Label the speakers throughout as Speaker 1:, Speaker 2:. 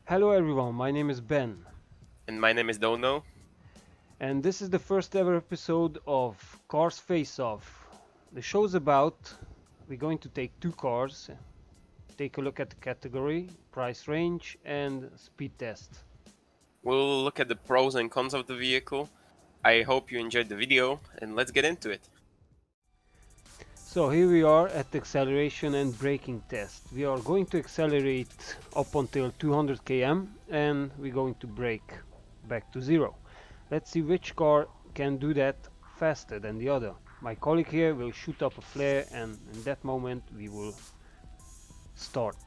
Speaker 1: Hello everyone, my name is Ben,
Speaker 2: And my name is Dono.
Speaker 1: and this is the first ever episode of Cars Face Off. The show's about we're going to take two cars, take a look at the category, price range, and speed test.
Speaker 2: We'll look at the pros and cons of the vehicle. I hope you enjoyed the video, and let's get into it.
Speaker 1: So here we are at the acceleration and braking test. We are going to accelerate up until 200 km and we're going to brake back to zero. Let's see which car can do that faster than the other. My colleague here will shoot up a flare and in that moment we will start.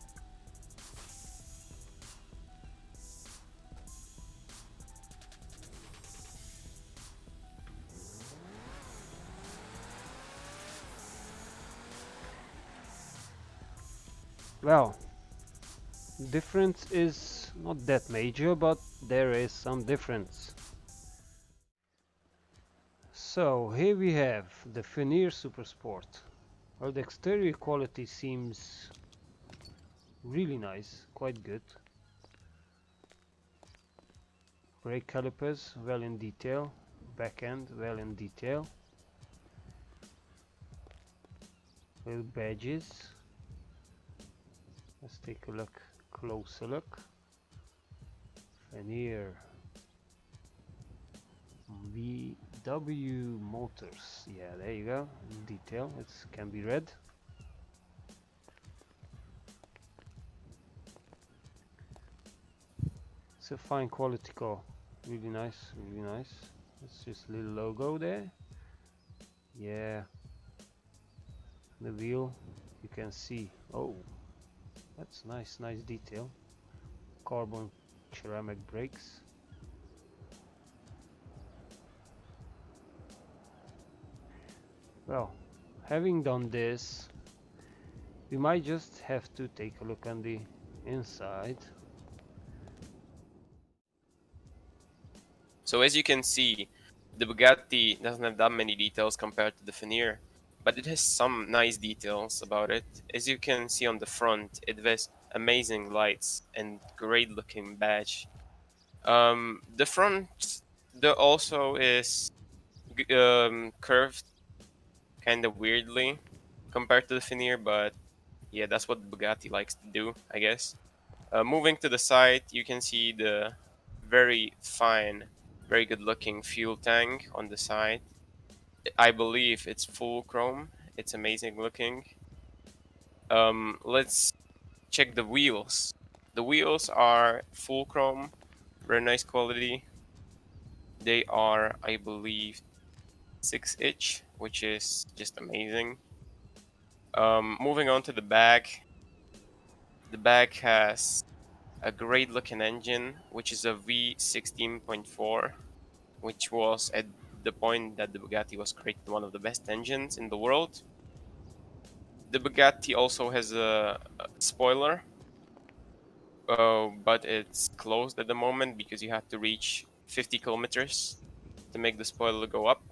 Speaker 1: Well, difference is not that major, but there is some difference. So here we have the Fenyr Supersport. Well, the exterior quality seems really nice, quite good. Brake calipers well in detail, back end well in detail, little badges. Let's take a look, closer look. Fenyr VW Motors. Yeah, there you go. In detail, it can be read. It's a fine quality car. Really nice, really nice. It's just a little logo there. Yeah, the wheel you can see. Oh, that's nice, nice detail. Carbon ceramic brakes. Well, having done this, we might just have to take a look on the inside.
Speaker 2: So as you can see, the Bugatti doesn't have that many details compared to the Fenyr, but it has some nice details about it. As you can see on the front, it has amazing lights and great looking badge. The front also is curved kind of weirdly compared to the Fenyr, but yeah, that's what Bugatti likes to do, I guess. Moving to the side, you can see the very fine, very good looking fuel tank on the side. I believe it's full chrome. It's amazing looking. Let's check the wheels. The wheels are full chrome, very nice quality. They are, I believe, 6 inch, which is just amazing. Moving on to the back has a great looking engine, which is a V16.4, which was at the point that the Bugatti was created one of the best engines in the world. The Bugatti also has a spoiler, but it's closed at the moment because you have to reach 50 kilometers to make the spoiler go up.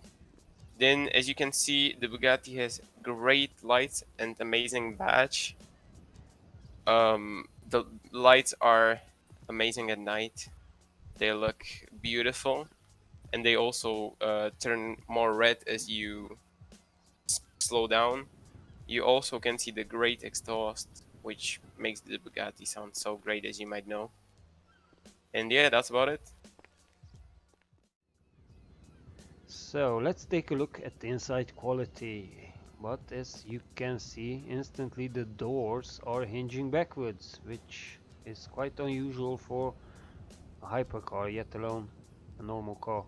Speaker 2: Then, as you can see, the Bugatti has great lights and amazing badge. The lights are amazing at night. They look beautiful, and they also turn more red as you slow down. You also can see the great exhaust, which makes the Bugatti sound so great, as you might know. And yeah, that's about it.
Speaker 1: So let's take a look at the inside quality. But as you can see, instantly the doors are hinging backwards, which is quite unusual for a hypercar, yet alone a normal car.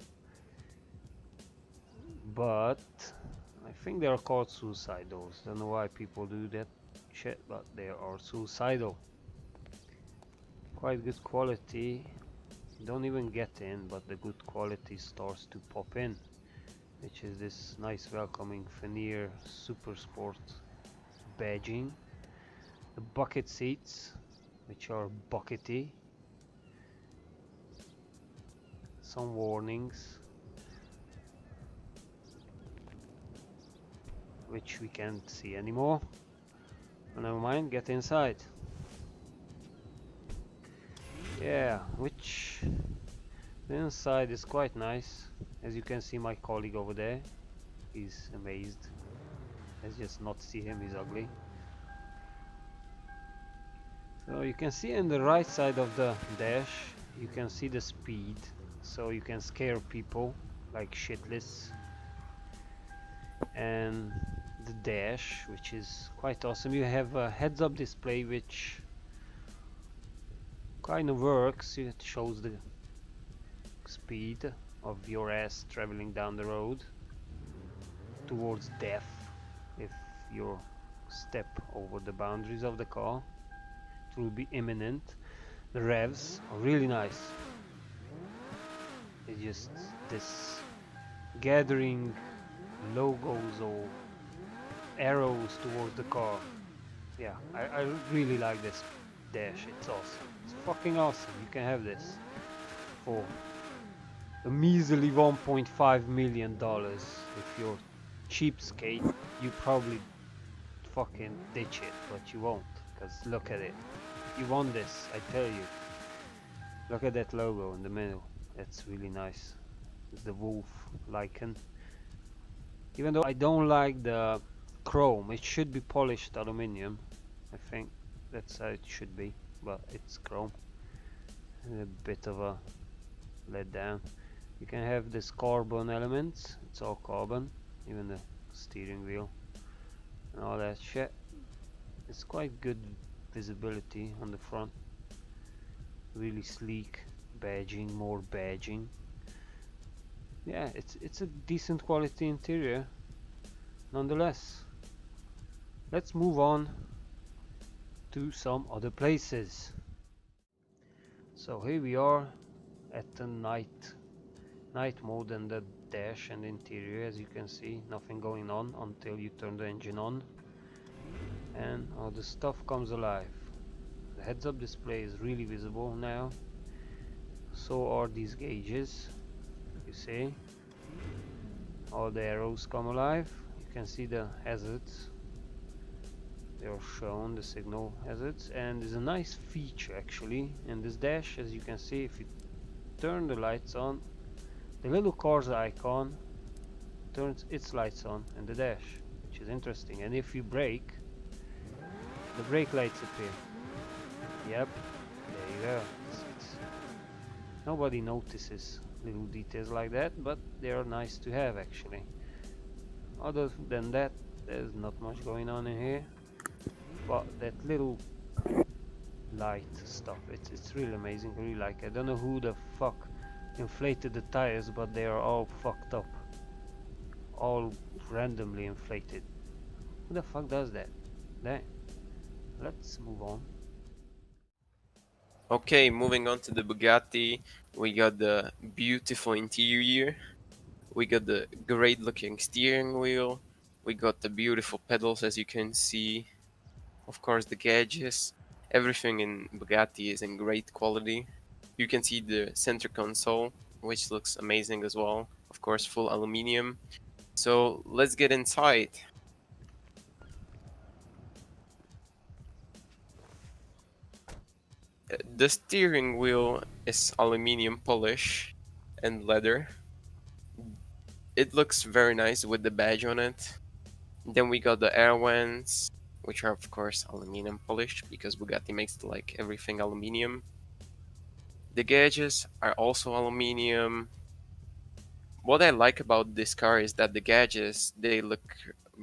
Speaker 1: But I think they are called suicidals. Don't know why people do that shit, but they are suicidal. Quite good quality. Don't even get in, but the good quality starts to pop in, which is this nice welcoming Fenyr Supersport badging. The bucket seats, which are buckety. Some warnings, which we can't see anymore. Never mind, get inside. Yeah, which the inside is quite nice. As you can see, my colleague over there, he's amazed. Let's just not see him, he's ugly. So you can see in the right side of the dash, you can see the speed. So you can scare people like shitless. And the dash, which is quite awesome. You have a heads-up display which kind of works. It shows the speed of your ass traveling down the road towards death if you step over the boundaries of the car. It will be imminent. The revs are really nice. It's just this gathering logos or arrows towards the car. Yeah, I really like this dash. It's awesome. It's fucking awesome. You can have this for a measly $1.5 million. If you're cheapskate, you probably fucking ditch it, but you won't. Because look at it. You want this, I tell you. Look at that logo in the middle. That's really nice. It's the wolf lichen. Even though I don't like the chrome, it should be polished aluminium. I think that's how it should be, but it's chrome. A bit of a letdown. You can have this carbon elements. It's all carbon, even the steering wheel and all that shit. It's quite good visibility on the front. Really sleek badging, more badging. Yeah, it's a decent quality interior nonetheless. Let's move on to some other places. So here we are at the night mode and the dash and the interior. As you can see, nothing going on until you turn the engine on and all the stuff comes alive. The heads-up display is really visible now. So are these gauges. You see, all the arrows come alive. You can see the hazards. They are shown, the signal hazards, and there's a nice feature actually in this dash. As you can see, if you turn the lights on, the little car's icon turns its lights on in the dash, which is interesting. And if you brake, the brake lights appear. Yep, there you go. Nobody notices little details like that, but they are nice to have actually. Other than that, there's not much going on in here, but that little light stuff, it's really amazing. I really like it. I don't know who the fuck inflated the tires, but they are all fucked up, all randomly inflated. Who the fuck does that? Dang. Let's move on.
Speaker 2: Okay, moving on to the Bugatti, we got the beautiful interior, we got the great looking steering wheel, we got the beautiful pedals as you can see, of course the gauges, everything in Bugatti is in great quality. You can see the center console, which looks amazing as well, of course full aluminium. So let's get inside. The steering wheel is aluminium polish and leather. It looks very nice with the badge on it. Then we got the air vents, which are of course aluminum polished because Bugatti makes like everything aluminium. The gauges are also aluminium. What I like about this car is that the gauges, they look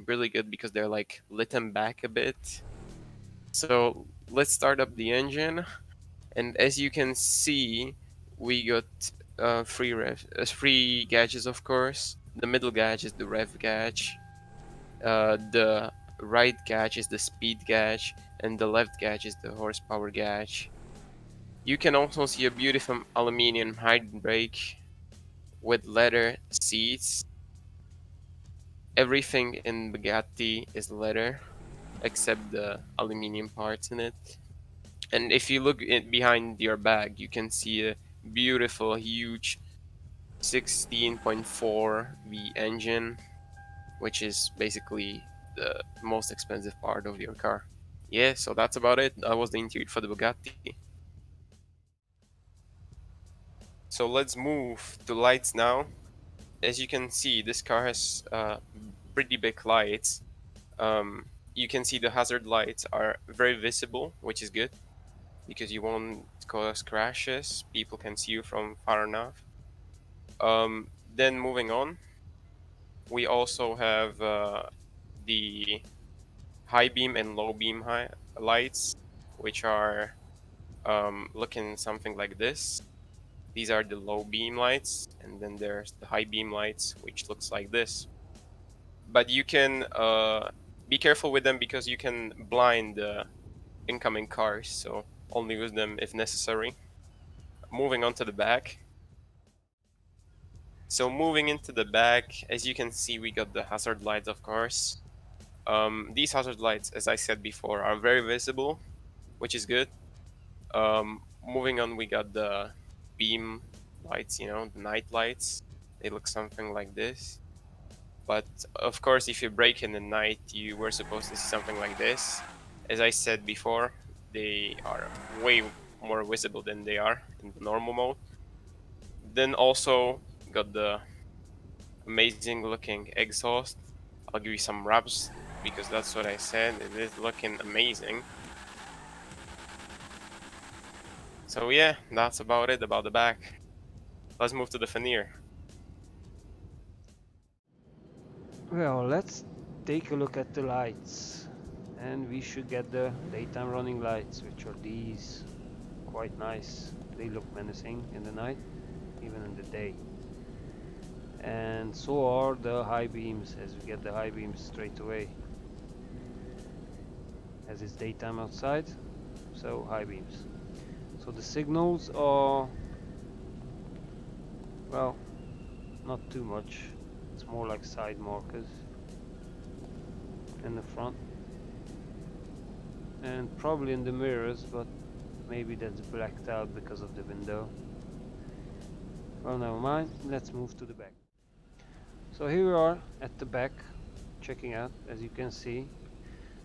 Speaker 2: really good because they're like lit back a bit. So let's start up the engine, and as you can see, we got three gauges, of course. The middle gauge is the rev gauge. The right gauge is the speed gauge, and the left gauge is the horsepower gauge. You can also see a beautiful aluminium handbrake with leather seats. Everything in Bugatti is leather except the aluminium parts in it. And if you look behind your bag, you can see a beautiful, huge 16.4 V engine, which is basically the most expensive part of your car. Yeah, so that's about it. That was the interior for the Bugatti. So let's move to lights now. As you can see, this car has pretty big lights. You can see the hazard lights are very visible, which is good because you won't cause crashes. People can see you from far enough. Then moving on, we also have the high beam and low beam lights, which are looking something like this. These are the low beam lights, and then there's the high beam lights, which looks like this. But you can be careful with them because you can blind the incoming cars, so only use them if necessary. Moving on to the back. So moving into the back, as you can see, we got the hazard lights, of course. These hazard lights, as I said before, are very visible, which is good. Moving on, we got the beam lights, the night lights. They look something like this. But of course, if you brake in the night, you were supposed to see something like this. As I said before, they are way more visible than they are in the normal mode. Then also got the amazing looking exhaust. I'll give you some raps because that's what I said. It is looking amazing. So yeah, that's about it about the back. Let's move to the Fenyr.
Speaker 1: Well, let's take a look at the lights. And we should get the daytime running lights, which are these. Quite nice. They look menacing in the night, even in the day. And so are the high beams, as we get the high beams straight away. As it's daytime outside, so high beams. So the signals are, well, not too much. It's more like side markers in the front. And probably in the mirrors, but maybe that's blacked out because of the window. Well, never mind. Let's move to the back. So here we are at the back, checking out. As you can see,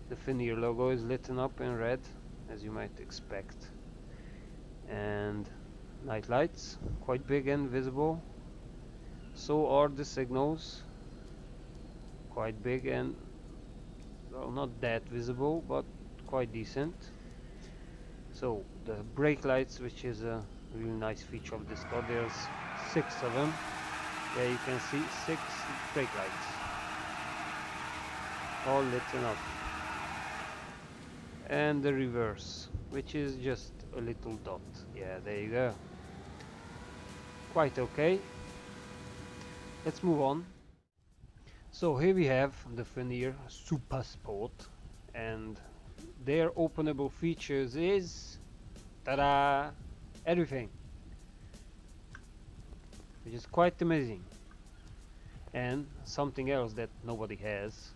Speaker 1: the Fenyr logo is lit up in red, as you might expect. And night lights, quite big and visible. So are the signals, quite big and, well, not that visible, but quite decent. So the brake lights, which is a really nice feature of this car, there's 6 of them. There you can see 6 brake lights, all lit up. And the reverse, which is just a little dot. Yeah, there you go. Quite okay. Let's move on. So here we have the Fenyr Supersport, and their openable features is, ta-da, everything, which is quite amazing. And something else that nobody has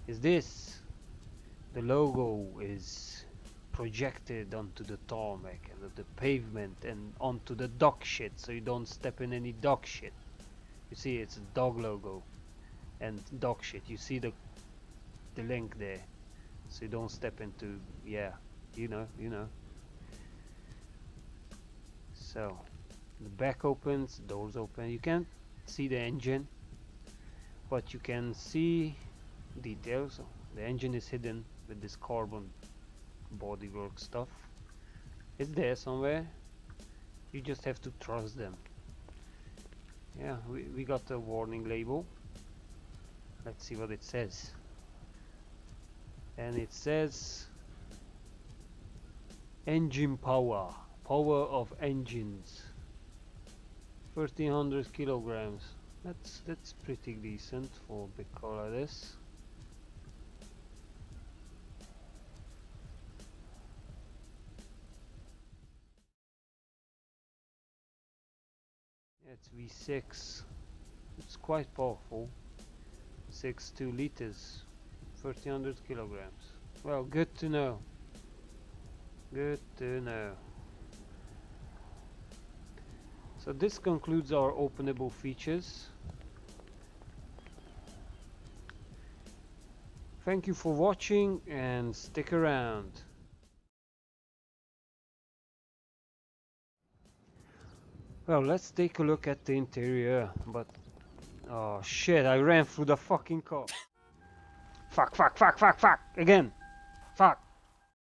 Speaker 1: is this. The logo is projected onto the tarmac and the pavement and onto the dog shit, so you don't step in any dog shit. You see, it's a dog logo and dog shit. You see the link there, so you don't step into, yeah, you know. So the back opens, doors open. You can't see the engine, but you can see details. The engine is hidden with this carbon bodywork stuff. It's there somewhere. You just have to trust them. Yeah, we got a warning label. Let's see what it says. And it says engine power of engines, 1300 kilograms. That's pretty decent for a big car like this. It's V6. It's quite powerful. 6.2 liters, 1300 kilograms. Well, good to know. Good to know. So this concludes our openable features. Thank you for watching and stick around. Well, let's take a look at the interior, but... Oh shit, I ran through the fucking car. Fuck, fuck, fuck, fuck, fuck! Again! Fuck!